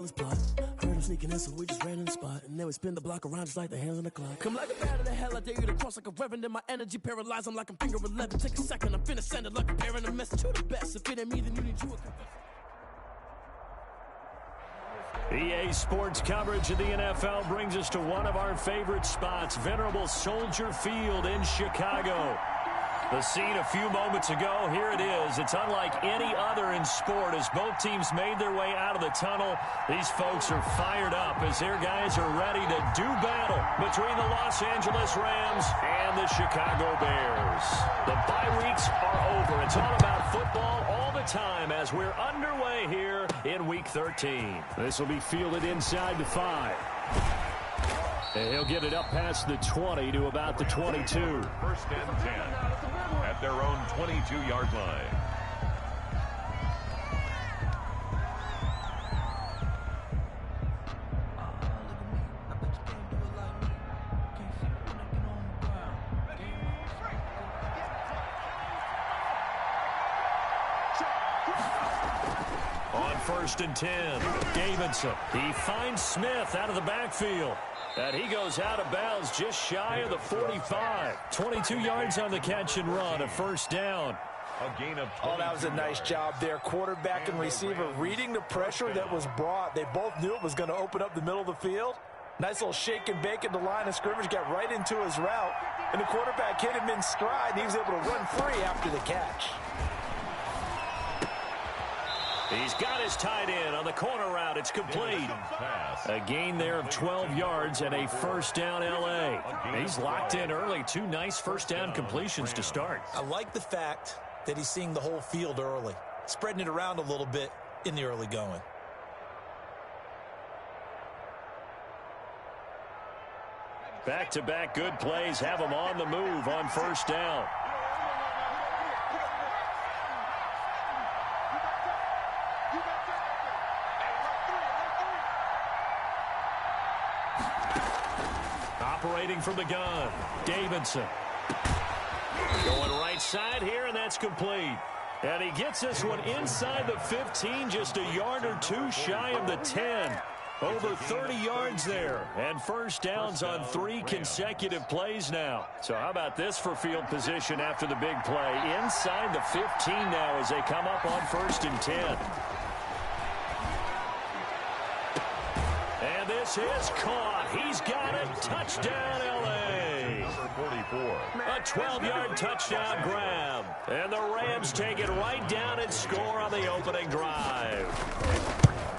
Plot. Heard him sneaking in, so we just ran in the spot. And then we spin the block around just like the hands on the clock. Come like a bat of the hell, I dare you to cross like a reverend. In my energy paralyzed, I'm like I'm finger 11. Take a second, I'm finna send it like a parent. A message to the best. If it ain't me, then you need you a EA Sports coverage of the NFL brings us to one of our favorite spots, venerable Soldier Field in Chicago. The scene a few moments ago, here it is. It's unlike any other in sport as both teams made their way out of the tunnel. These folks are fired up as their guys are ready to do battle between the Los Angeles Rams and the Chicago Bears. The bye weeks are over. It's all about football all the time as we're underway here in Week 13. This will be fielded inside the 5. And he'll get it up past the 20 to about the 22. First and 10 at their own 22-yard line. On first and 10, Davidson. He finds Smith out of the backfield. And he goes out of bounds just shy of the 45. 22 yards on the catch and run, a first down. A gain of that was a nice job there. Quarterback and receiver reading the pressure that was brought. They both knew it was going to open up the middle of the field. Nice little shake and bake at the line of scrimmage, got right into his route. And the quarterback hit him in stride, and he was able to run free after the catch. He's got his tight end on the corner route. It's complete. A gain there of 12 yards and a first down L.A. He's locked in early. 2 nice first down completions to start. I like the fact that he's seeing the whole field early, spreading it around a little bit in the early going. Back-to-back good plays have him on the move on first down. Operating from the gun, Davidson. Going right side here, and that's complete. And he gets this one inside the 15, just a yard or 2 shy of the 10. Over 30 yards there. And first downs on 3 consecutive plays now. So how about this for field position after the big play? Inside the 15 now as they come up on first and 10. And this is caught. He's got it. Touchdown, L.A. Number 44. A 12-yard touchdown grab. And the Rams take it right down and score on the opening drive.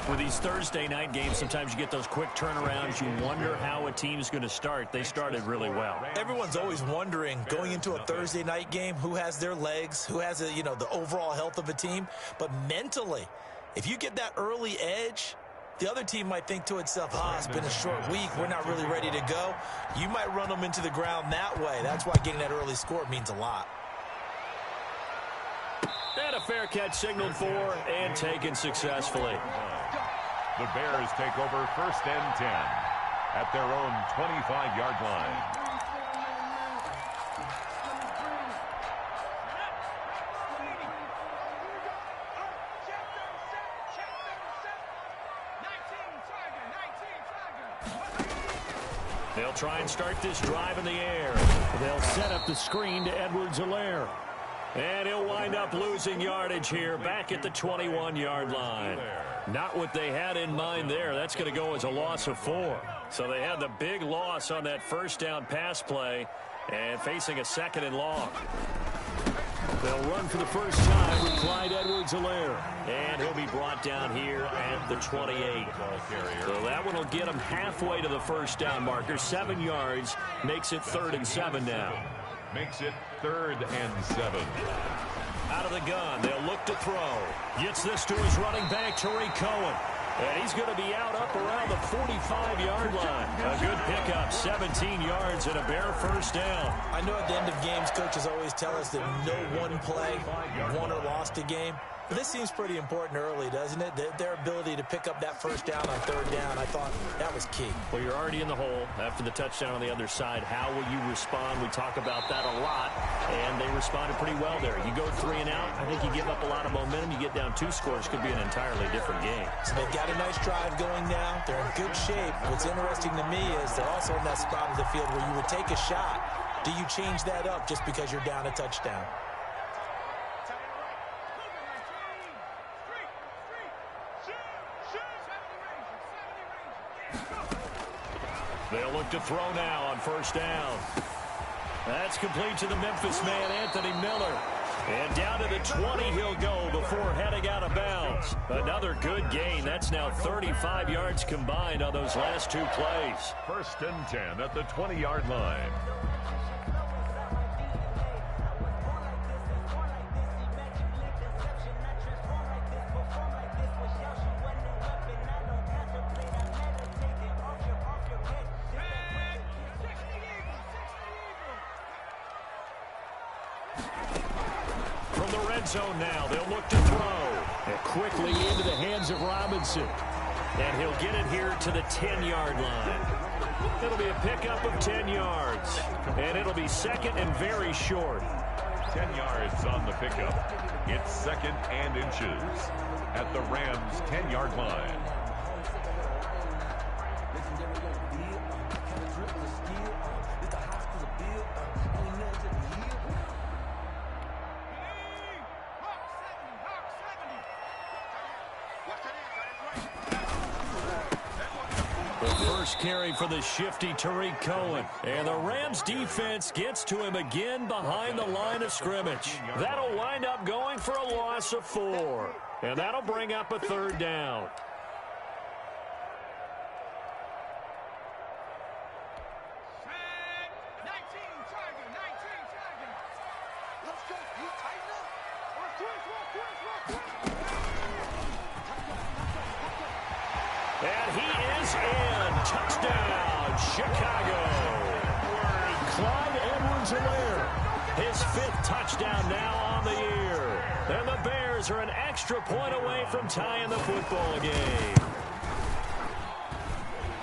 With these Thursday night games, sometimes you get those quick turnarounds. You wonder how a team's going to start. They started really well. Everyone's always wondering, going into a Thursday night game, who has their legs, who has the overall health of a team. But mentally, if you get that early edge, the other team might think to itself, it's been a short week. We're not really ready to go. You might run them into the ground that way. That's why getting that early score means a lot. And a fair catch signaled for and taken successfully. The Bears take over first and 10 at their own 25-yard line. They'll try and start this drive in the air. They'll set up the screen to Edwards-Helaire. And he'll wind up losing yardage here back at the 21-yard line. Not what they had in mind there. That's going to go as a loss of 4. So they had the big loss on that first down pass play and facing a second and long. They'll run for the first time with Clyde Edwards-Helaire. And he'll be brought down here at the 28. So that one will get him halfway to the first down marker. 7 yards makes it 3rd and 7 now. Makes it 3rd and 7. Out of the gun, they'll look to throw. Gets this to his running back, Tariq Cohen. And he's going to be out up around the 45-yard line. A good pickup, 17 yards and a Bear first down. I know at the end of games, coaches always tell us that no one play won or lost a game. But this seems pretty important early, doesn't it? Their ability to pick up that first down on third down, I thought that was key. Well, you're already in the hole after the touchdown on the other side. How will you respond? We talk about that a lot, and they responded pretty well there. You go 3 and out, I think you give up a lot of momentum. You get down 2 scores, could be an entirely different game. So they've got a nice drive going now. They're in good shape. What's interesting to me is they're also in that spot of the field where you would take a shot. Do you change that up just because you're down a touchdown? They'll look to throw now on first down. That's complete to the Memphis man, Anthony Miller. And down to the 20 he'll go before heading out of bounds. Another good gain. That's now 35 yards combined on those last 2 plays. 1st and 10 at the 20-yard line. Zone now. They'll look to throw. And quickly into the hands of Robinson. And he'll get it here to the 10-yard line. It'll be a pickup of 10 yards. And it'll be 2nd and very short. 10 yards on the pickup. It's 2nd and inches at the Rams' 10-yard line. Carry for the shifty Tariq Cohen. And the Rams defense gets to him again behind the line of scrimmage. That'll wind up going for a loss of 4. And that'll bring up a 3rd down. And he is in. Touchdown, Chicago. Clyde Edwards-Helaire, his 5th touchdown now on the year. And the Bears are an extra point away from tying the football game.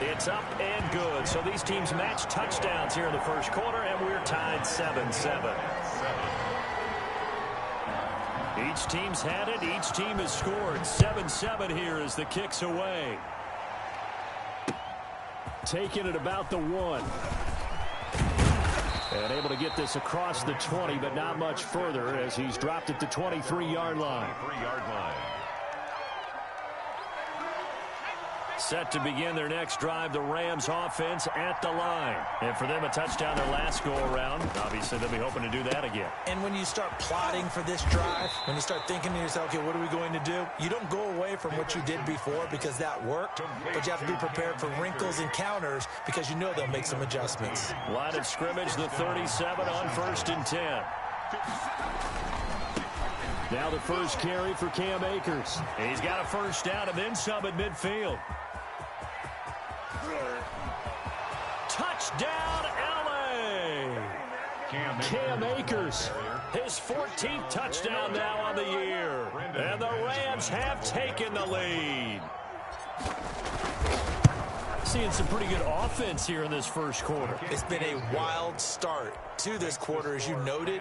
It's up and good. So these teams match touchdowns here in the first quarter, and we're tied 7-7. Each team's had it. Each team has scored. 7-7 here as the kick's away. Taking it about the 1. And able to get this across the 20, but not much further as he's dropped at the 23-yard line. 23-yard line. Set to begin their next drive, the Rams offense at the line. And for them, a touchdown their last go-around. Obviously, they'll be hoping to do that again. And when you start plotting for this drive, when you start thinking to yourself, okay, what are we going to do? You don't go away from what you did before because that worked, but you have to be prepared for wrinkles and counters because you know they'll make some adjustments. Line of scrimmage, the 37 on 1st and 10. Now the first carry for Cam Akers. He's got a first down and then some at midfield. Touchdown, L.A. Cam Akers, his 14th touchdown now on the year. And the Rams have taken the lead. Seeing some pretty good offense here in this first quarter. It's been a wild start to this quarter, as you noted.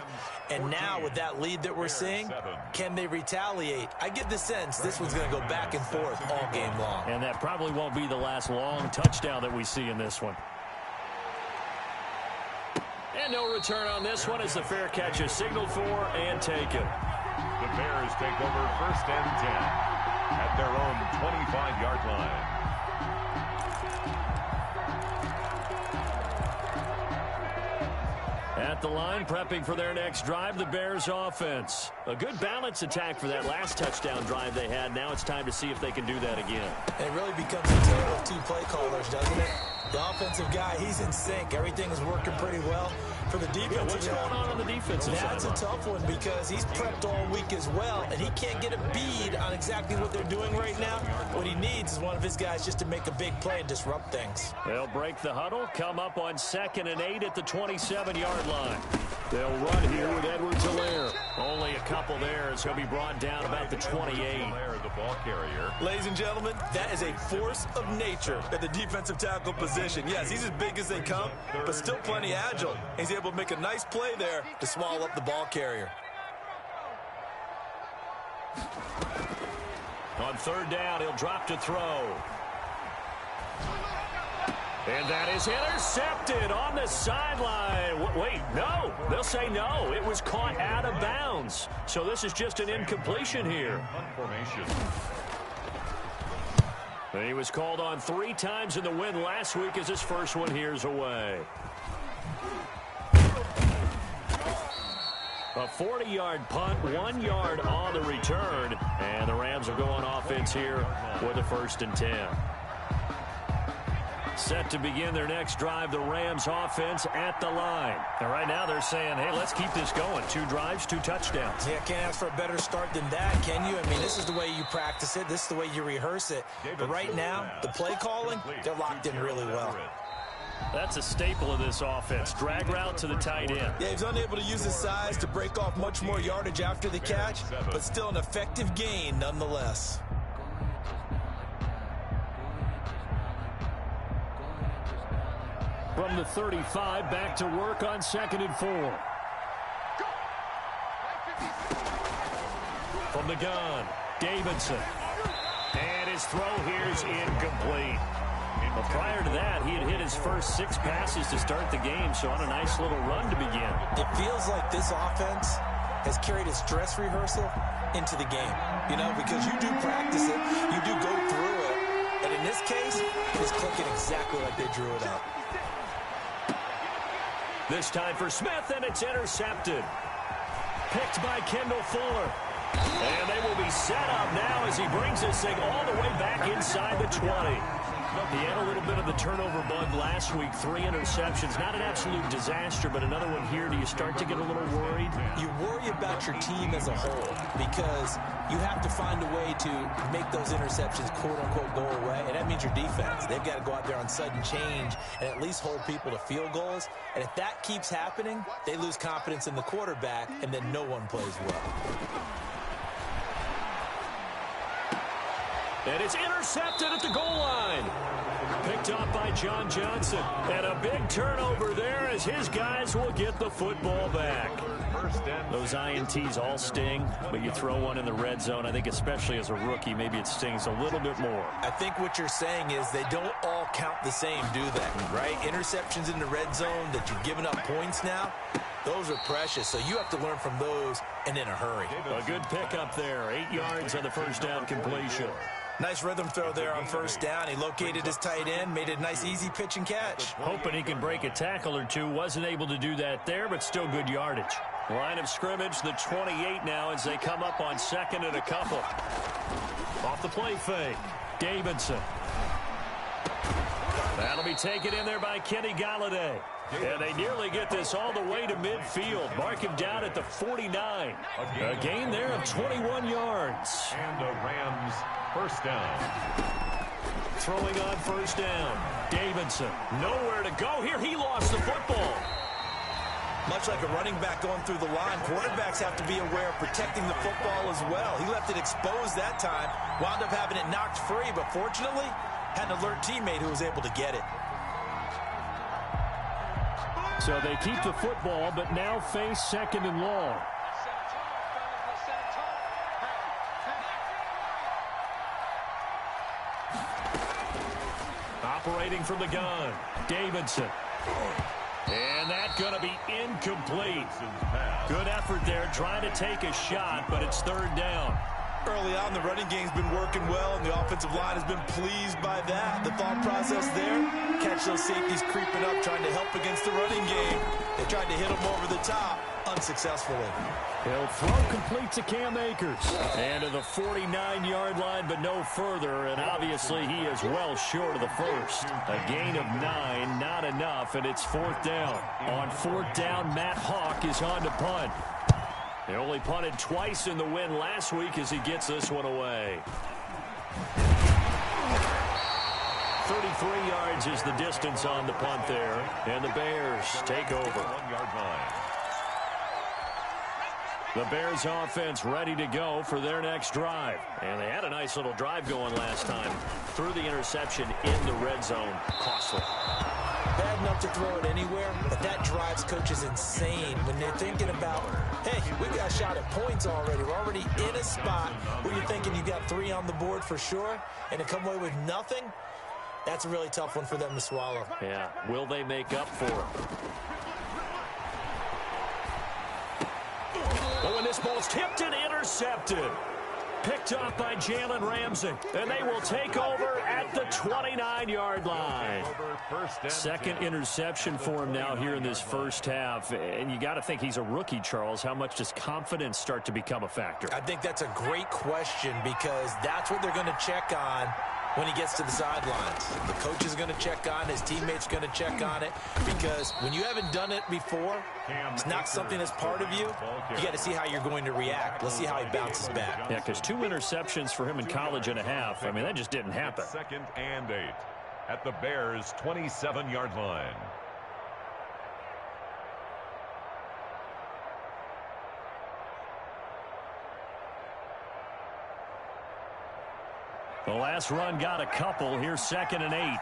And now with that lead that we're seeing, can they retaliate? I get the sense this one's going to go back and forth all game long. And that probably won't be the last long touchdown that we see in this one. And no return on this one as the fair catch is signaled for and taken. The Bears take over 1st and 10 at their own 25-yard line. At the line, prepping for their next drive, the Bears offense. A good balance attack for that last touchdown drive they had. Now it's time to see if they can do that again. It really becomes a tale of 2 play callers, doesn't it? The offensive guy, he's in sync. Everything is working pretty well. For the defensive what's going on the defensive side? That's a tough one because he's prepped all week as well, and he can't get a bead on exactly what they're doing right now. What he needs is one of his guys just to make a big play and disrupt things. They'll break the huddle, come up on 2nd and 8 at the 27-yard line. They'll run here with Edwards-Helaire. Only a couple there as he'll be brought down about the 28. The ball carrier. Ladies and gentlemen, that is a force of nature at the defensive tackle position. Yes, he's as big as they come, but still plenty agile. He's able to make a nice play there to swallow up the ball carrier. On third down, he'll drop to throw. And that is intercepted on the sideline. Wait, no. They'll say no. It was caught out of bounds. So this is just an incompletion here. He was called on 3 times in the win last week as his first one here's away. A 40-yard punt, 1 yard on the return. And the Rams are going offense here with a 1st and 10. Set to begin their next drive, the Rams offense at the line. And right now they're saying, hey, let's keep this going. 2 drives, 2 touchdowns. Yeah, can't ask for a better start than that, can you? I mean, this is the way you practice it. This is the way you rehearse it. But right now, the play calling, they're locked in really well. That's a staple of this offense. Drag route to the tight end. Yeah, he's unable to use his size to break off much more yardage after the catch, but still an effective gain nonetheless. From the 35, back to work on 2nd and 4. From the gun, Davidson. And his throw here's incomplete. But prior to that, he had hit his first 6 passes to start the game, so on a nice little run to begin. It feels like this offense has carried its dress rehearsal into the game. You know, because you do practice it, you do go through it, and in this case, it is clicking exactly like they drew it up. This time for Smith, and it's intercepted. Picked by Kendall Fuller. And they will be set up now as he brings this thing all the way back inside the 20. He had a little bit of the turnover bug last week, 3 interceptions. Not an absolute disaster, but another one here. Do you start to get a little worried? You worry about your team as a whole because you have to find a way to make those interceptions, quote-unquote, go away, and that means your defense. They've got to go out there on sudden change and at least hold people to field goals. And if that keeps happening, they lose confidence in the quarterback, and then no one plays well. And it's intercepted at the goal line. Picked up by John Johnson. And a big turnover there as his guys will get the football back. Those INTs all sting, but you throw one in the red zone, I think especially as a rookie, maybe it stings a little bit more. I think what you're saying is they don't all count the same, do they? Right? Interceptions in the red zone that you're giving up points now, those are precious, so you have to learn from those and in a hurry. A good pickup there, 8 yards on the first down completion. Nice rhythm throw there on first down. He located his tight end, made it a nice easy pitch and catch. Hoping he can break a tackle or two. Wasn't able to do that there, but still good yardage. Line of scrimmage, the 28 now as they come up on 2nd and a couple. Off the play fake, Davidson. That'll be taken in there by Kenny Golladay. And they nearly get this all the way to midfield. Mark him down at the 49. A gain there of 21 yards. And the Rams first down. Throwing on first down. Davidson. Nowhere to go here. He lost the football. Much like a running back going through the line, quarterbacks have to be aware of protecting the football as well. He left it exposed that time, wound up having it knocked free, but fortunately, had an alert teammate who was able to get it. So they keep the football, but now face 2nd and long. Operating from the gun, Davidson. And that's going to be incomplete. Good effort there, trying to take a shot, but it's 3rd down. Early on, the running game's been working well, and the offensive line has been pleased by that. The thought process there, catch those safeties creeping up, trying to help against the running game. They tried to hit them over the top, unsuccessfully. He'll throw complete to Cam Akers. And to the 49-yard line, but no further, and obviously he is well short of the first. A gain of 9, not enough, and it's 4th down. On 4th down, Matt Hawk is on to punt. They only punted twice in the win last week as he gets this one away. 33 yards is the distance on the punt there, and the Bears take over. 1-yard line. The Bears offense ready to go for their next drive. And they had a nice little drive going last time. Threw the interception in the red zone. Costly. Bad enough to throw it anywhere, but that drives coaches insane when they're thinking about, hey, we got a shot at points already. We're already in a spot where you're thinking you got 3 on the board for sure, and to come away with nothing, that's a really tough one for them to swallow. Yeah, will they make up for it? Oh, and this ball's tipped and intercepted. Picked off by Jalen Ramsey. And they will take over at the 29-yard line. Second interception for him now here in this first half. And you got to think he's a rookie, Charles. How much does confidence start to become a factor? I think that's a great question because that's what they're going to check on when he gets to the sidelines. The coach is going to check on, his teammates are going to check on it, because when you haven't done it before, it's not something that's part of you. You got to see how you're going to react. Let's see how he bounces back. Yeah, because 2 interceptions for him in college and a half. I mean, that just didn't happen. 2nd and 8 at the Bears' 27-yard line. The last run got a couple. Here's 2nd and 8.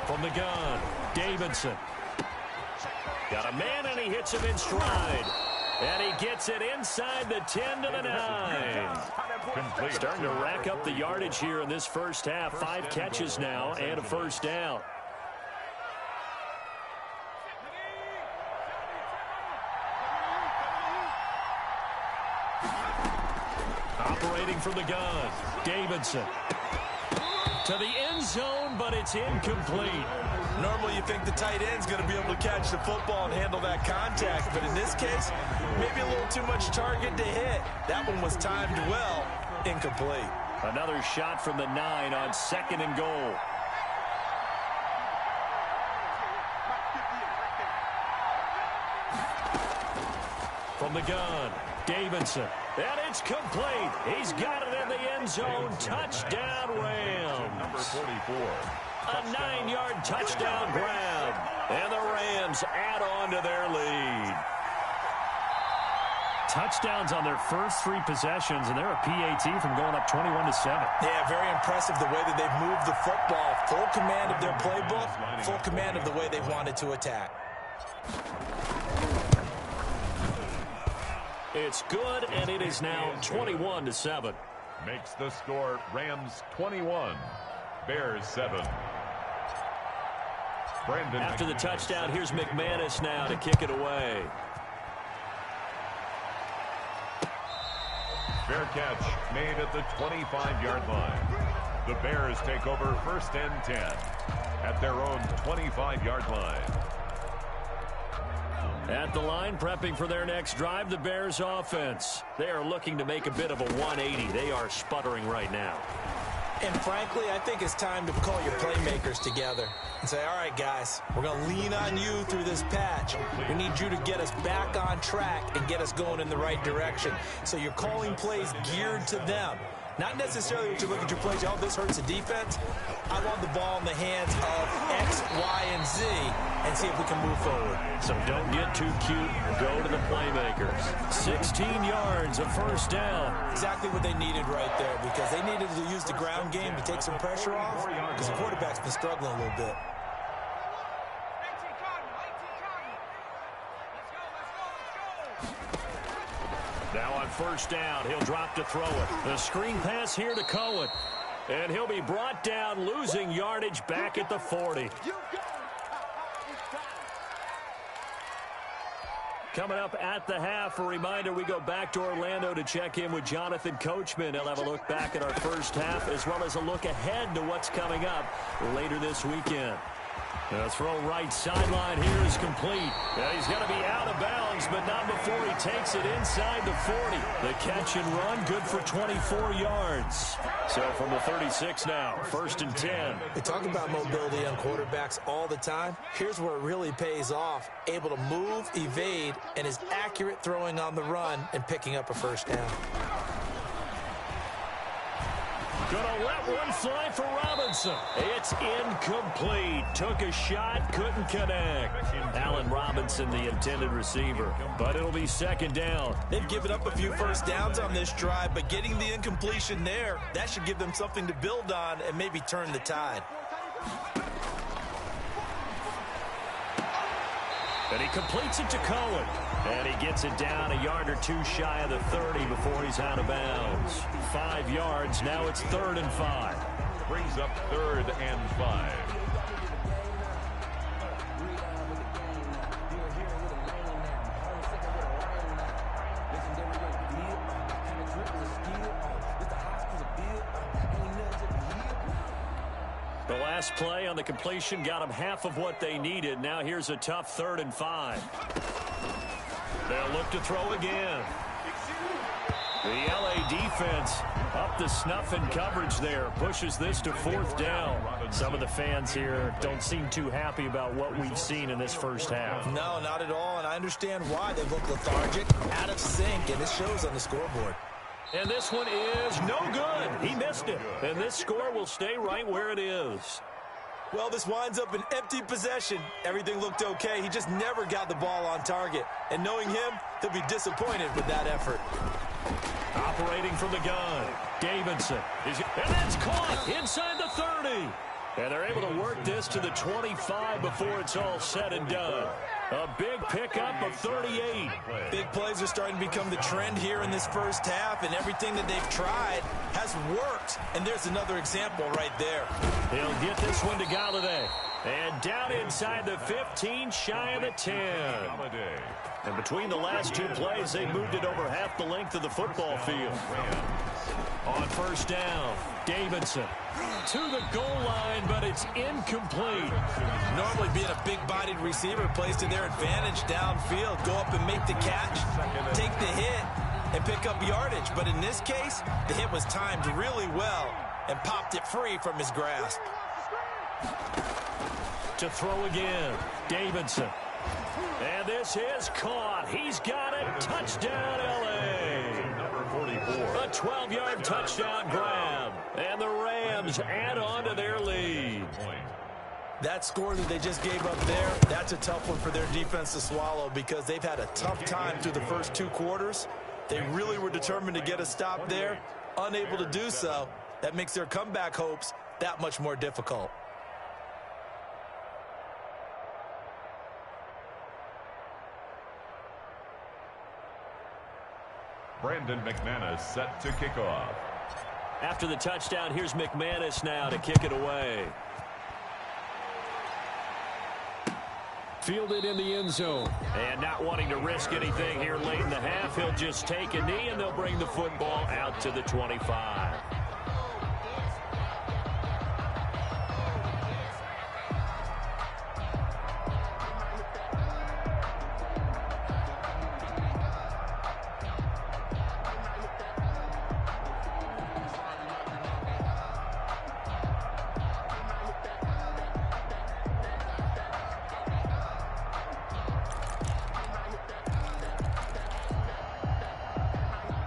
From the gun, Davidson. Got a man, and he hits him in stride. And he gets it inside the 10 to the 9. Starting to rack up the yardage here in this first half. 5 catches now and a first down. Operating from the gun, Davidson. To the end zone, but it's incomplete. Normally you think the tight end's going to be able to catch the football and handle that contact, but in this case, maybe a little too much target to hit. That one was timed well, incomplete. Another shot from the 9 on 2nd and goal. From the gun, Davidson. And it's complete. He's got it in the end zone. Touchdown, Rams. Number 44. A 9-yard touchdown grab. And the Rams add on to their lead. Touchdowns on their first 3 possessions, and they're a PAT from going up 21-7. Yeah, very impressive the way that they've moved the football. Full command of their playbook, full command of the way they wanted to attack. It's good, and it is now 21-7. Makes the score Rams 21, Bears 7. Brandon After the touchdown, here's McManus now to kick it away. Fair catch made at the 25-yard line. The Bears take over 1st and 10 at their own 25-yard line. At the line, prepping for their next drive, the Bears offense. They are looking to make a bit of a 180. They are sputtering right now. And frankly, I think it's time to call your playmakers together and say, all right, guys, we're going to lean on you through this patch. We need you to get us back on track and get us going in the right direction. So you're calling plays geared to them. Not necessarily what you look at your plays, oh, this hurts the defense. I want the ball in the hands of X, Y, and Z and see if we can move forward. So don't get too cute. Go to the playmakers. 16 yards, a first down. Exactly what they needed right there, because they needed to use the ground game to take some pressure off, because the quarterback's been struggling a little bit. Now on first down, he'll drop to throw it. The screen pass here to Cohen. And he'll be brought down, losing yardage back at the 40. Coming up at the half, a reminder, we go back to Orlando to check in with Jonathan Coachman. He'll have a look back at our first half, as well as a look ahead to what's coming up later this weekend. The throw right sideline here is complete. Yeah, he's got to be out of bounds, but not before he takes it inside the 40. The catch and run, good for 24 yards. So from the 36 now, 1st and 10. We talk about mobility on quarterbacks all the time. Here's where it really pays off. Able to move, evade, and is accurate throwing on the run and picking up a first down. Gonna let one fly for Robinson. It's incomplete. Took a shot, couldn't connect. Allen Robinson, the intended receiver. But it'll be second down. They've given up a few first downs on this drive, but getting the incompletion there, that should give them something to build on and maybe turn the tide. And he completes it to Cohen. And he gets it down a yard or two shy of the 30 before he's out of bounds. 5 yards. Now it's 3rd and 5. Brings up 3rd and 5. The last play on the completion got them half of what they needed. Now here's a tough 3rd and 5. They'll look to throw again. The LA defense up the snuff in coverage there. Pushes this to 4th down. Some of the fans here don't seem too happy about what we've seen in this first half. No, not at all, and I understand why. They look lethargic, out of sync, and it shows on the scoreboard. And this one is no good. He missed it. And this score will stay right where it is. Well, this winds up an empty possession. Everything looked okay. He just never got the ball on target. And knowing him, he'll be disappointed with that effort. Operating from the gun, Davidson. And that's caught inside the 30. And they're able to work this to the 25 before it's all said and done. A big pickup of 38. Big plays are starting to become the trend here in this first half, and everything that they've tried has worked. And there's another example right there. He'll get this one to Golladay. And down inside the 15, shy of the 10. And between the last 2 plays, they moved it over half the length of the football field. On first down, Davidson to the goal line, but it's incomplete. Normally being a big-bodied receiver plays to their advantage downfield. Go up and make the catch, take the hit, and pick up yardage. But in this case, the hit was timed really well and popped it free from his grasp. To throw again, Davidson. And this is caught. He's got it. Touchdown, L.A. Number 44. A 12-yard touchdown grab. And the Rams add on to their lead. That score that they just gave up there, that's a tough one for their defense to swallow because they've had a tough time through the first 2 quarters. They really were determined to get a stop there. Unable to do so. That makes their comeback hopes that much more difficult. Brandon McManus set to kick off. After the touchdown, here's McManus now to kick it away. Fielded in the end zone. And not wanting to risk anything here late in the half, he'll just take a knee and they'll bring the football out to the 25.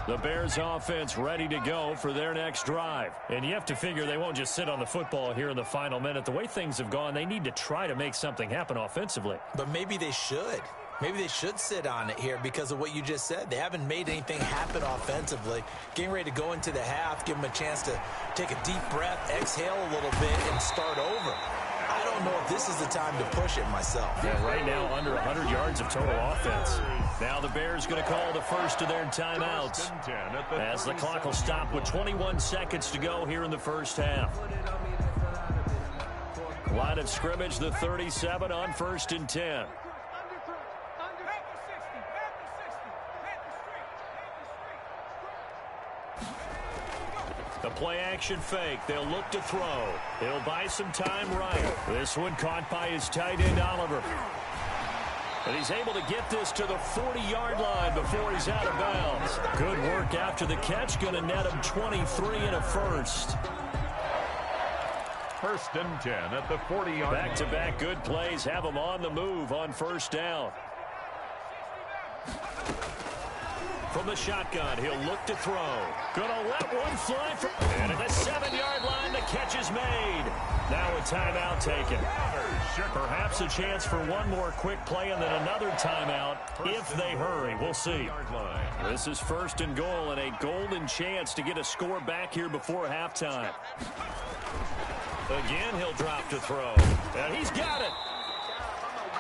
The Bears offense ready to go for their next drive. And you have to figure they won't just sit on the football here in the final minute. The way things have gone, they need to try to make something happen offensively. But maybe they should. Maybe they should sit on it here because of what you just said. They haven't made anything happen offensively. Getting ready to go into the half, give them a chance to take a deep breath, exhale a little bit, and start over. I don't know if this is the time to push it myself. Yeah, right now under 100 yards of total offense. Now the Bears going to call the first of their timeouts as the clock will stop with 21 seconds to go here in the first half. Line of scrimmage, the 37 on 1st and 10. The play action fake. They'll look to throw. He'll buy some time right. This one caught by his tight end, Oliver. And he's able to get this to the 40-yard line before he's out of bounds. Good work after the catch. Going to net him 23 and a first. 1st and 10 at the 40-yard line. Back-to-back good plays have him on the move on 1st down. From the shotgun, he'll look to throw. Gonna let one fly for, and at the 7-yard line, the catch is made. Now a timeout taken. Perhaps a chance for one more quick play and then another timeout if they hurry. We'll see. This is 1st and goal and a golden chance to get a score back here before halftime. Again, he'll drop to throw. And he's got it.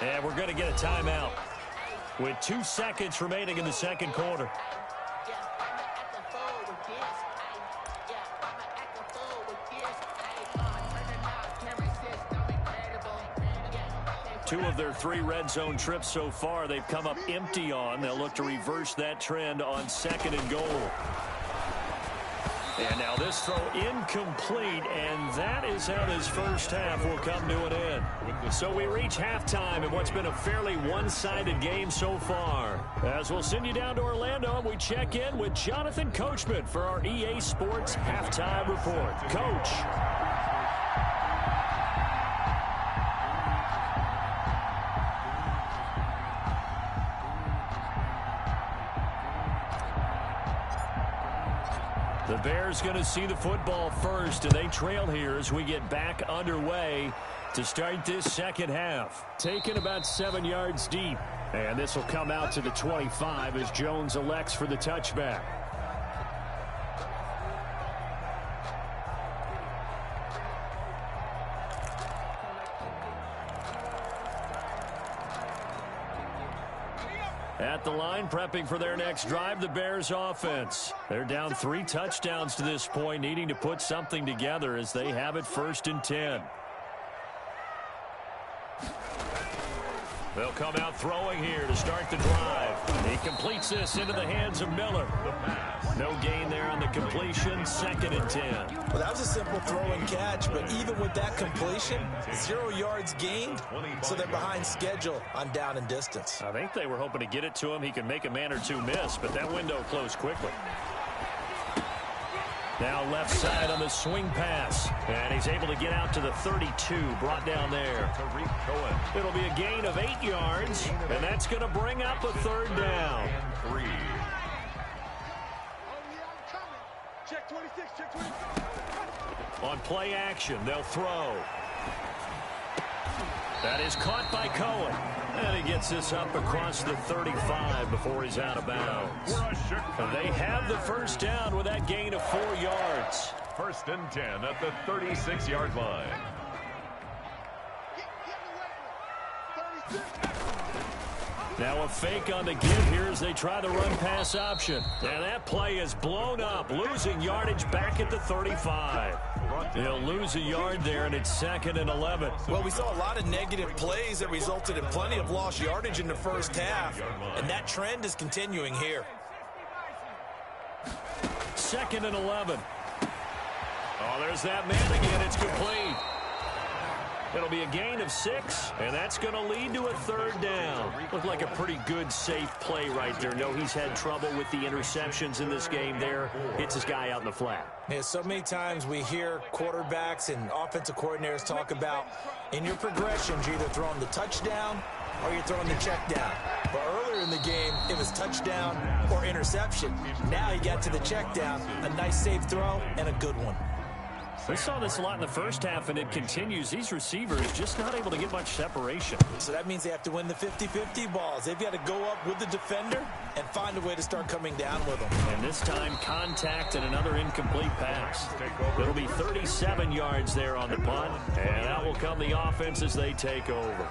And we're going to get a timeout with 2 seconds remaining in the second quarter. Two of their 3 red zone trips so far, they've come up empty on. They'll look to reverse that trend on 2nd and goal. And now this throw incomplete, and that is how this first half will come to an end. So we reach halftime in what's been a fairly one-sided game so far. As we'll send you down to Orlando, and we check in with Jonathan Coachman for our EA Sports Halftime Report. Coach. The Bears going to see the football first, and they trail here as we get back underway to start this second half. Taken about 7 yards deep, and this will come out to the 25 as Jones elects for the touchback. At the line, prepping for their next drive, the Bears offense. They're down 3 touchdowns to this point, needing to put something together as they have it 1st and 10. They'll come out throwing here to start the drive. He completes this into the hands of Miller. No gain there on the completion, 2nd and 10. Well, that was a simple throw and catch, but even with that completion, 0 yards gained, so they're behind schedule on down and distance. I think they were hoping to get it to him. He could make a man or two miss, but that window closed quickly. Now left side on the swing pass. And he's able to get out to the 32, brought down there. It'll be a gain of 8 yards, and that's going to bring up a 3rd down. Check 26, check 26. On play action, they'll throw. That is caught by Cohen. And he gets this up across the 35 before he's out of bounds. And they have the 1st down with that gain of 4 yards. 1st and 10 at the 36-yard line. Now a fake on the give here as they try the run-pass option. And that play is blown up, losing yardage back at the 35. They'll lose a yard there, and it's 2nd and 11. Well, we saw a lot of negative plays that resulted in plenty of lost yardage in the first half, and that trend is continuing here. 2nd and 11. Oh, there's that man again. It's complete. It'll be a gain of 6, and that's going to lead to a 3rd down. Looked like a pretty good, safe play right there. No, he's had trouble with the interceptions in this game there. Hits his guy out in the flat. Yeah, so many times we hear quarterbacks and offensive coordinators talk about in your progressions, you're either throwing the touchdown or you're throwing the check down. But earlier in the game, it was touchdown or interception. Now he got to the check down, a nice safe throw, and a good one. We saw this a lot in the first half, and it continues. These receivers just not able to get much separation. So that means they have to win the 50-50 balls. They've got to go up with the defender and find a way to start coming down with them. And this time, contact and another incomplete pass. It'll be 37 yards there on the punt, and out will come the offense as they take over.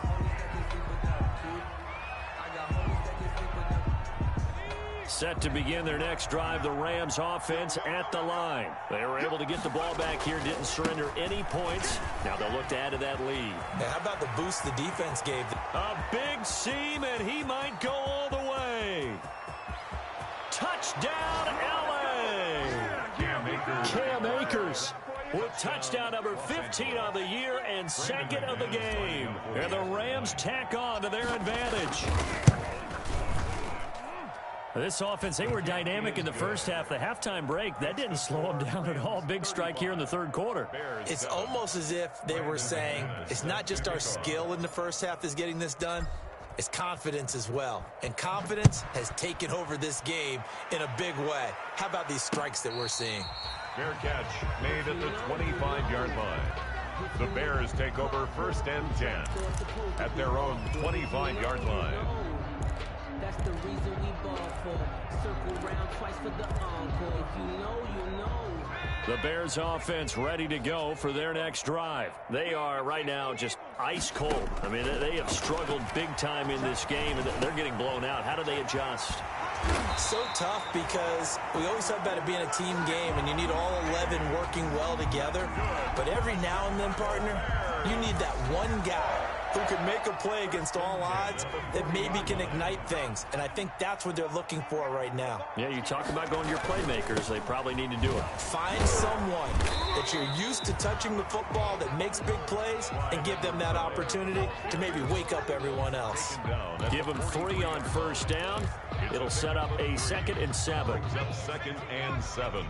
Set to begin their next drive, the Rams offense at the line. They were able to get the ball back here, didn't surrender any points. Now they'll look to add to that lead. Now, how about the boost the defense gave them? A big seam, and he might go all the way. Touchdown, L.A. Cam Akers with touchdown number 15 on the year and 2nd of the game. And the Rams tack on to their advantage. This offense, they were dynamic in the first half. The halftime break, that didn't slow them down at all. Big strike here in the 3rd quarter. It's almost as if they were saying, it's not just our skill in the first half that's getting this done. is confidence as well. And confidence has taken over this game in a big way. How about these strikes that we're seeing? Fair catch made at the 25-yard line. The Bears take over 1st and 10 at their own 25-yard line. That's the reason we ball for. Circle round twice for the encore. If you know, you know. The Bears offense ready to go for their next drive. They are right now just ice cold. I mean, they have struggled big time in this game, and they're getting blown out. How do they adjust? So tough because we always talk about it being a team game, and you need all 11 working well together. But every now and then, partner, you need that one guy who can make a play against all odds that maybe can ignite things. And I think that's what they're looking for right now. Yeah, you talk about going to your playmakers. They probably need to do it. Find someone that you're used to touching the football that makes big plays and give them that opportunity to maybe wake up everyone else. Give them 3 on 1st down. It'll set up a 2nd and 7. 2nd and 7.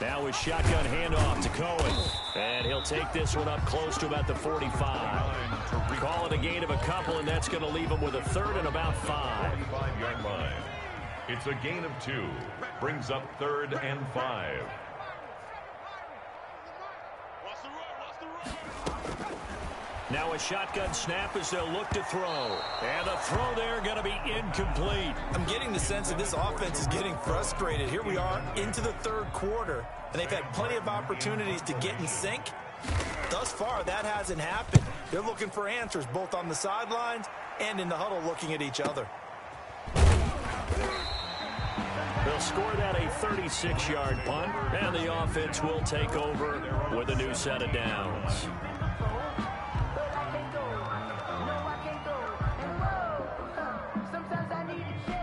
Now with shotgun handoff to Cohen. And he'll take this one up close to about the 45. Call it a gain of a couple, and that's going to leave him with a 3rd and about 5. 25-yard line. It's a gain of 2. Brings up 3rd and 5. Now a shotgun snap as they'll look to throw. And the throw there going to be incomplete. I'm getting the sense that this offense is getting frustrated. Here we are into the 3rd quarter, and they've had plenty of opportunities to get in sync. Thus far, that hasn't happened. They're looking for answers both on the sidelines and in the huddle looking at each other. They'll score that a 36-yard punt, and the offense will take over with a new set of downs.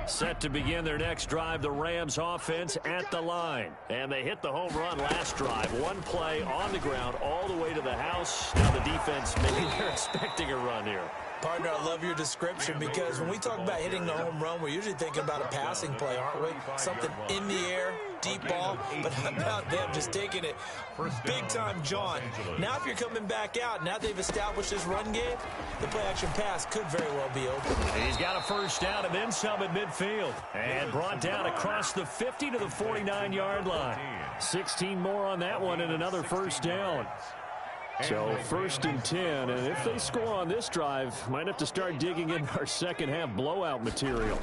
Set to begin their next drive, the Rams offense at the line. And they hit the home run last drive. One play on the ground all the way to the house. Now the defense, maybe they're expecting a run here. Partner, I love your description because when we talk about hitting the home run, we're usually thinking about a passing play, aren't we? Something in the air, deep ball, but how about them just taking it big-time jaunt? Now if you're coming back out, now they've established this run game, the play-action pass could very well be open. He's got a 1st down and then some at midfield. And brought down across the 50 to the 49-yard line. 16 more on that one and another 1st down. So 1st and 10, and if they score on this drive, might have to start digging in our second-half blowout material.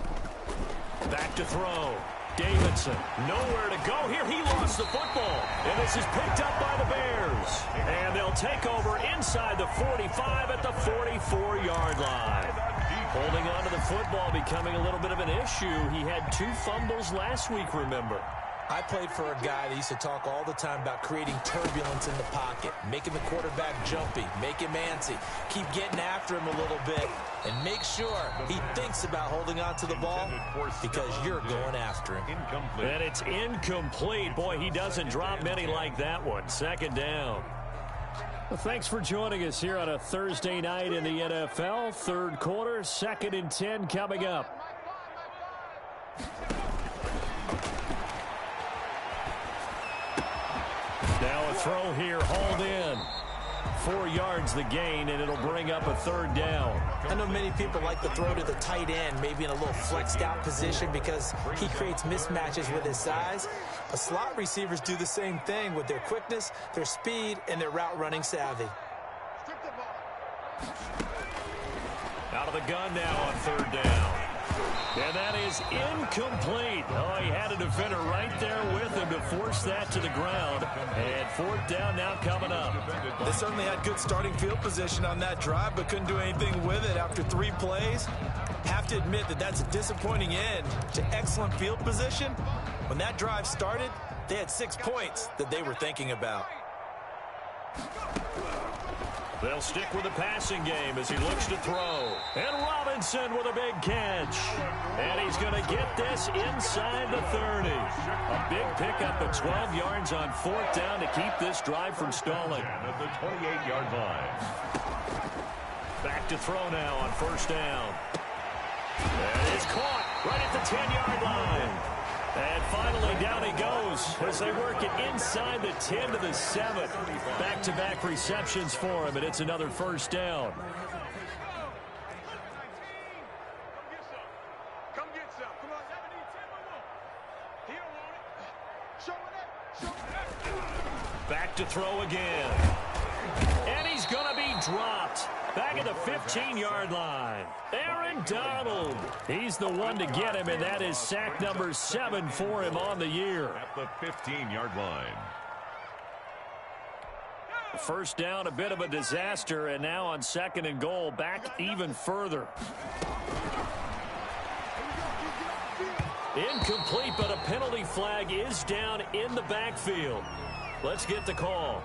Back to throw. Davidson, nowhere to go here. He lost the football, and this is picked up by the Bears. And they'll take over inside the 45 at the 44-yard line. Holding on to the football becoming a little bit of an issue. He had 2 fumbles last week, remember. I played for a guy that used to talk all the time about creating turbulence in the pocket, making the quarterback jumpy, make him antsy, keep getting after him a little bit, and make sure he thinks about holding on to the ball because you're going after him. And it's incomplete. Boy, he doesn't drop many like that one. 2nd down. Well, thanks for joining us here on a Thursday night in the NFL. 3rd quarter, 2nd and 10 coming up. Now a throw here, hauled in. 4 yards the gain, and it'll bring up a 3rd down. I know many people like to throw to the tight end, maybe in a little flexed out position because he creates mismatches with his size. But slot receivers do the same thing with their quickness, their speed, and their route running savvy. Out of the gun now on 3rd down. And that is incomplete. Oh, he had a defender right there with him to force that to the ground. And 4th down now coming up. They certainly had good starting field position on that drive, but couldn't do anything with it after 3 plays. Have to admit that that's a disappointing end to excellent field position. When that drive started, they had 6 points that they were thinking about. They'll stick with the passing game as he looks to throw. And Robinson with a big catch. And he's going to get this inside the 30. A big pickup of 12 yards on 4th down to keep this drive from stalling. At the 28-yard line. Back to throw now on 1st down. And it's caught. right at the 10-yard line. And finally, down he goes as they work it inside the 10 to the 7. Back-to-back receptions for him, and it's another first down. Back to throw again. And he's going to be dropped. Back at the 15-yard line. Aaron Donald. He's the one to get him, and that is sack number 7 for him on the year. At the 15-yard line. First down, a bit of a disaster, and now on 2nd and goal, back even further. Incomplete, but a penalty flag is down in the backfield. Let's get the call.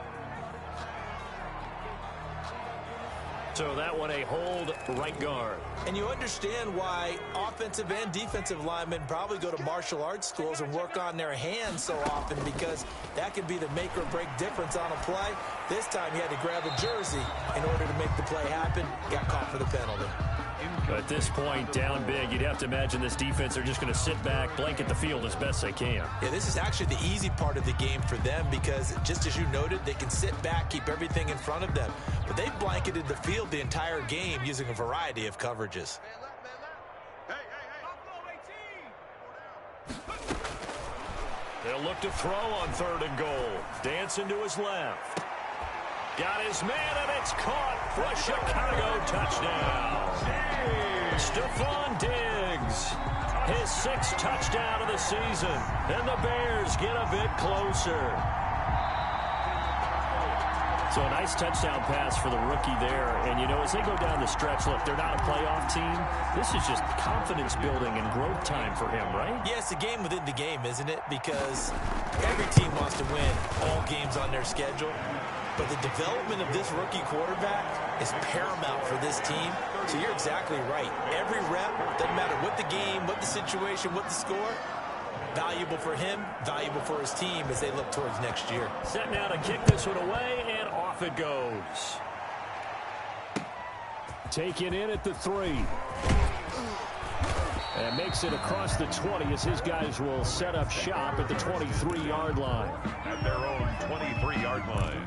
So that one a hold right guard. And you understand why offensive and defensive linemen probably go to martial arts schools and work on their hands so often, because that can be the make or break difference on a play. This time he had to grab a jersey in order to make the play happen. Got caught for the penalty. At this point, down big, you'd have to imagine this defense are just going to sit back, blanket the field as best they can. Yeah, this is actually the easy part of the game for them, because just as you noted, they can sit back, keep everything in front of them. But they've blanketed the field the entire game using a variety of coverages. They'll look to throw on 3rd and goal. Dancing to his left. Got his man, and it's caught for a Chicago touchdown. Stephon Diggs, his 6th touchdown of the season, and the Bears get a bit closer. So a nice touchdown pass for the rookie there. And, you know, as they go down the stretch, look, they're not a playoff team. This is just confidence building and growth time for him, right? Yeah, it's a game within the game, isn't it? Because every team wants to win all games on their schedule. But the development of this rookie quarterback is paramount for this team. So you're exactly right. Every rep, doesn't matter what the game, what the situation, what the score, valuable for him, valuable for his team as they look towards next year. Set now to kick this one away, and off it goes. Taken in at the 3. And makes it across the 20 as his guys will set up shop at the 23-yard line. At their own 23-yard line.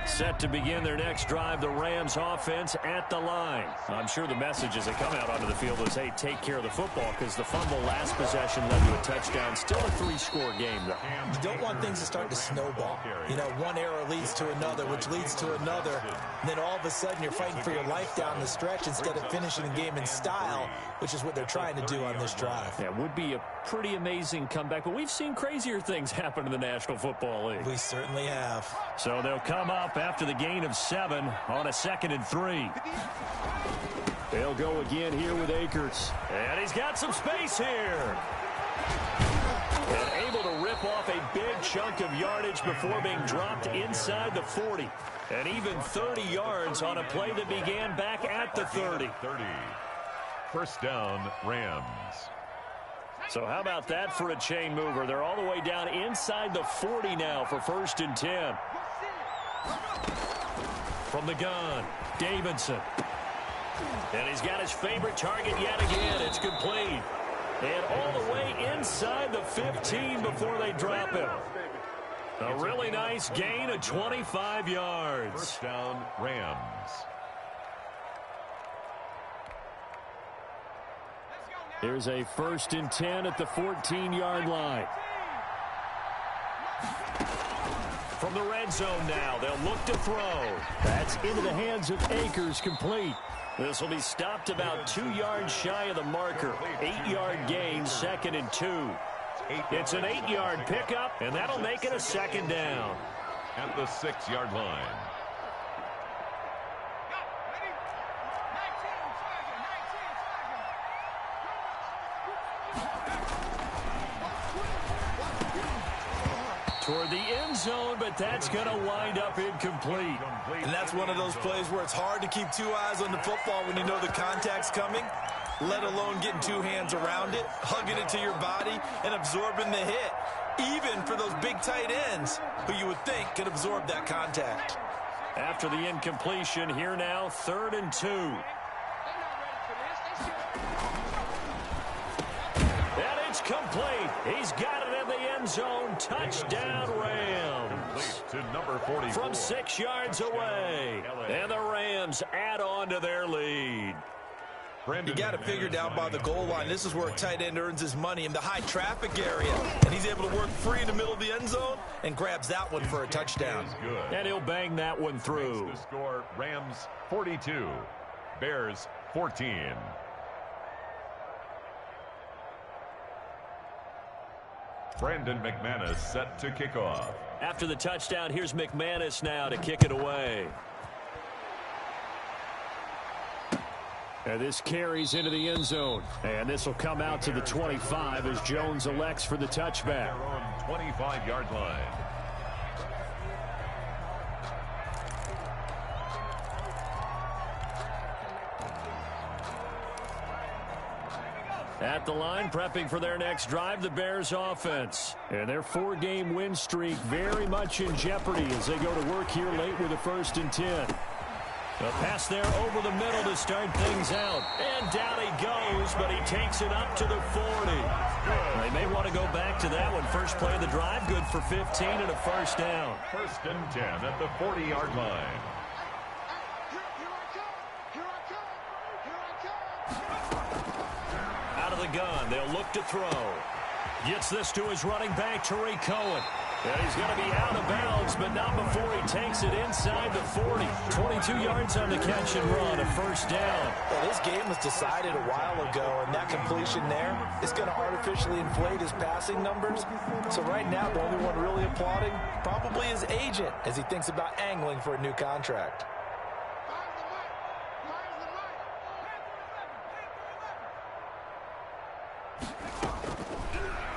Set to begin their next drive, the Rams offense at the line. I'm sure the messages that come out onto the field is, hey, take care of the football, because the fumble last possession led to a touchdown. Still a 3-score game, though. You don't want things to start to snowball. You know, one error leads to another, which leads to another. And then all of a sudden you're fighting for your life down the stretch instead of finishing the game in style, which is what they're trying to do on this drive. Yeah, it would be a pretty amazing comeback, but we've seen crazier things happen in the National Football League. We certainly have. So they'll come up after the gain of 7 on a 2nd and 3. They'll go again here with Akers. And he's got some space here. And able to rip off a big chunk of yardage before being dropped inside the 40. And even 30 yards on a play that began back at the 30. 30. First down, Rams. So how about that for a chain mover? They're all the way down inside the 40 now for 1st and 10. From the gun, Davidson. And he's got his favorite target yet again. It's complete. And all the way inside the 15 before they drop him. A really nice gain of 25 yards. First down, Rams. Here's a 1st and 10 at the 14-yard line. From the red zone now, they'll look to throw. That's into the hands of Akers, complete. This will be stopped about 2 yards shy of the marker. 8-yard gain, 2nd and 2. It's an 8-yard pickup, and that'll make it a 2nd down. At the 6-yard line. Toward the end zone, but that's going to wind up incomplete. And that's one of those plays where it's hard to keep 2 eyes on the football when you know the contact's coming. let alone getting two hands around it, hugging it to your body, and absorbing the hit, even for those big tight ends who you would think could absorb that contact. After the incompletion, here now, 3rd and 2. And it's complete. He's got it in the end zone. Touchdown, Rams. To number 44. From 6 yards away. And the Rams add on to their lead. You got to figure down by the goal line. This is where a tight end earns his money in the high traffic area. And he's able to work free in the middle of the end zone and grabs that one for a touchdown. And he'll bang that one through. The score, Rams 42, Bears 14. Brandon McManus set to kick off. After the touchdown, here's McManus now to kick it away. And this carries into the end zone. And this will come out to the 25 as Jones elects for the touchback. Their own 25-yard line. At the line, prepping for their next drive, the Bears offense. And their 4-game win streak very much in jeopardy as they go to work here late with a 1st and 10. A pass there over the middle to start things out. And down he goes, but he takes it up to the 40. They may want to go back to that one. First play of the drive, good for 15 and a 1st down. 1st and 10 at the 40-yard line. Out of the gun, they'll look to throw. Gets this to his running back, Tariq Cohen. And he's going to be out of bounds, but not before he takes it inside the 40. 22 yards on the catch and run, a 1st down. Well, this game was decided a while ago, and that completion there is going to artificially inflate his passing numbers. So right now, the only one really applauding probably his agent as he thinks about angling for a new contract.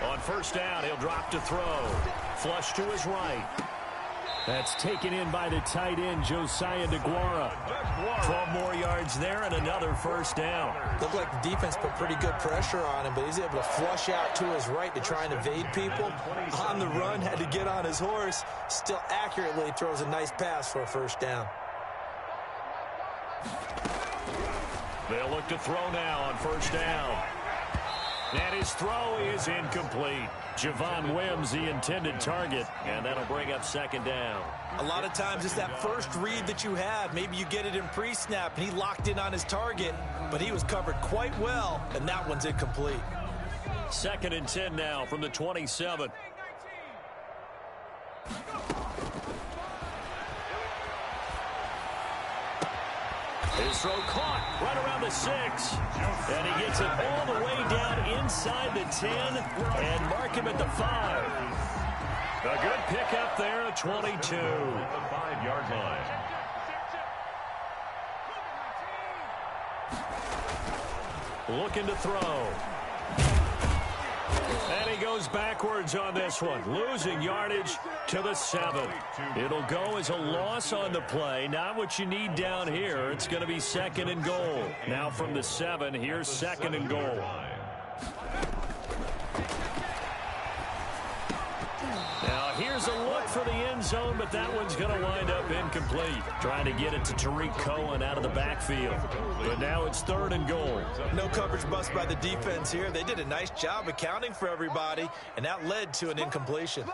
On 1st down, he'll drop to throw. Flush to his right. That's taken in by the tight end, Josiah DeGuara. 12 more yards there and another 1st down. Looked like the defense put pretty good pressure on him, but he's able to flush out to his right to try and evade people. On the run, had to get on his horse. Still accurately throws a nice pass for a 1st down. They'll look to throw now on 1st down. And his throw is incomplete. Javon Wims, the intended target, and that'll bring up 2nd down. A lot of times it's that first read that you have. Maybe you get it in pre-snap, and he locked in on his target, but he was covered quite well, and that one's incomplete. 2nd and 10 now from the 27. His throw caught right around the 6. And he gets it all the way down inside the 10 and mark him at the 5. A good pickup there at 22. The 5-yard line. Looking to throw. And he goes backwards on this one, losing yardage to the 7. It'll go as a loss on the play. Not what you need down here. It's going to be 2nd and goal. Now from the 7, here's 2nd and goal. Now here's a look for the end zone, but that one's going to wind up incomplete. Trying to get it to Tariq Cohen out of the backfield. But now it's 3rd and goal. No coverage bust by the defense here. They did a nice job accounting for everybody, and that led to an incompletion. He's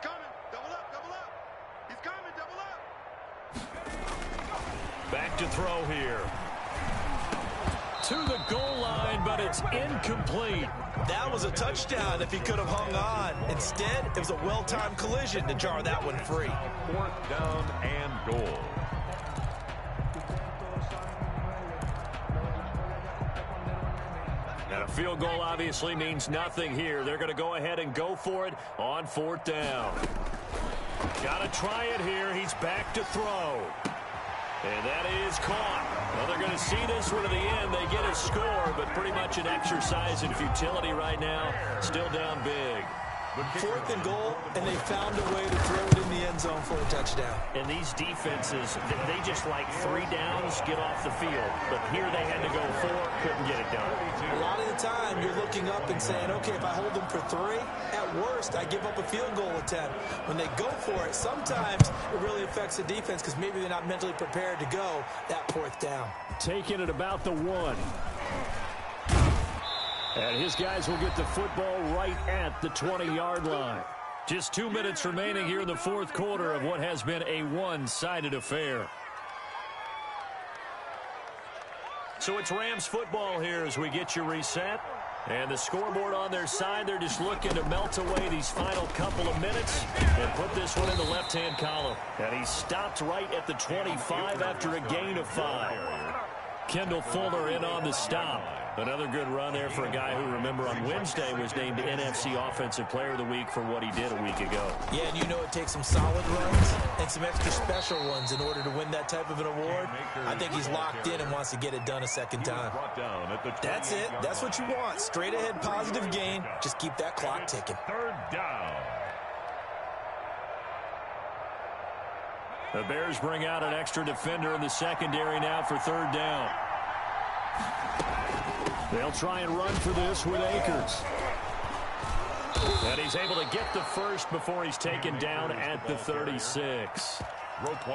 coming. Double up, double up. He's coming, double up. Back to throw here. To the goal line, but it's incomplete. That was a touchdown if he could have hung on. Instead, it was a well-timed collision to jar that one free. 4th down and goal. And a field goal obviously means nothing here. They're going to go ahead and go for it on 4th down. Got to try it here. He's back to throw. And that is caught. Well, they're going to see this one to the end. They get a score, but pretty much an exercise in futility right now. Still down big. 4th and goal, and they found a way to throw it in the end zone for a touchdown. And these defenses, they just like 3 downs, get off the field. But here they had to go 4, couldn't get it done. A lot of the time, you're looking up and saying, okay, if I hold them for 3, at worst, I give up a field goal attempt. When they go for it, sometimes it really affects the defense because maybe they're not mentally prepared to go that 4th down. Taking it about the 1. And his guys will get the football right at the 20-yard line. Just 2 minutes remaining here in the 4th quarter of what has been a one-sided affair. So it's Rams football here as we get you reset. And the scoreboard on their side, they're just looking to melt away these final couple of minutes and put this one in the left-hand column. And he stopped right at the 25 after a gain of 5. Kendall Fuller in on the stop. Another good run there for a guy who, remember, on Wednesday was named NFC Offensive Player of the Week for what he did a week ago. Yeah, and you know it takes some solid runs and some extra special ones in order to win that type of an award. I think he's locked in and wants to get it done a second time. That's it. That's what you want. Straight ahead positive gain. Just keep that clock ticking. 3rd down. The Bears bring out an extra defender in the secondary now for 3rd down. They'll try and run for this with Akers. And he's able to get the first before he's taken down at the 36.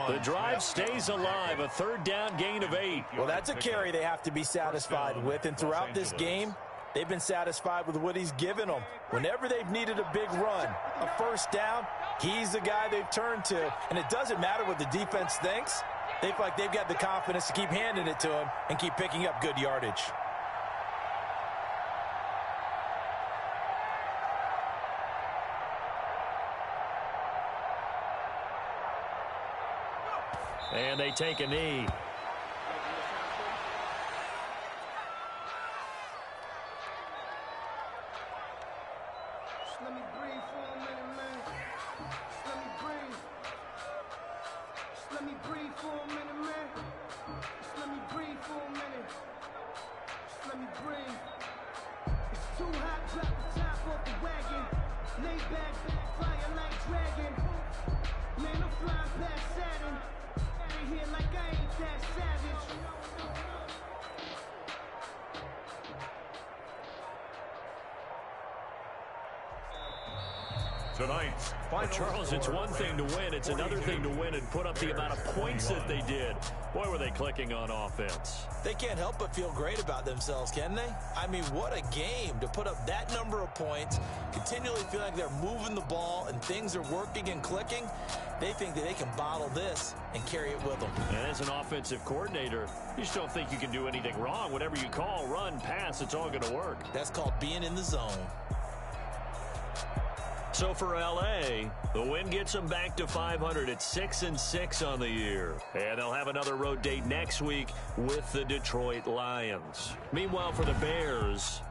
The drive stays alive, a 3rd down gain of 8. Well, that's a carry they have to be satisfied with, and throughout this game, they've been satisfied with what he's given them. Whenever they've needed a big run, a 1st down, he's the guy they've turned to, and it doesn't matter what the defense thinks. They feel like they've got the confidence to keep handing it to him and keep picking up good yardage. And they take a knee. Let me breathe for a minute, man. Let me breathe. Let me breathe for a minute, man. Let me breathe for a minute. Let me breathe. It's too hot, drop the top off the wagon. Lay back, fire like dragon. Man, I'm flying past Saturn. Out of here like I ain't that savage. Tonight's final Charles, it's one thing to win. It's another thing to win and put up the amount of points that they did. Boy, were they clicking on offense. They can't help but feel great about themselves, can they? I mean, what a game to put up that number of points, continually feel like they're moving the ball and things are working and clicking. They think that they can bottle this and carry it with them. And as an offensive coordinator, you just don't think you can do anything wrong. Whatever you call, run, pass, it's all going to work. That's called being in the zone. So for L.A., the win gets them back to 500 at 6-6 on the year. And they'll have another road date next week with the Detroit Lions. Meanwhile, for the Bears,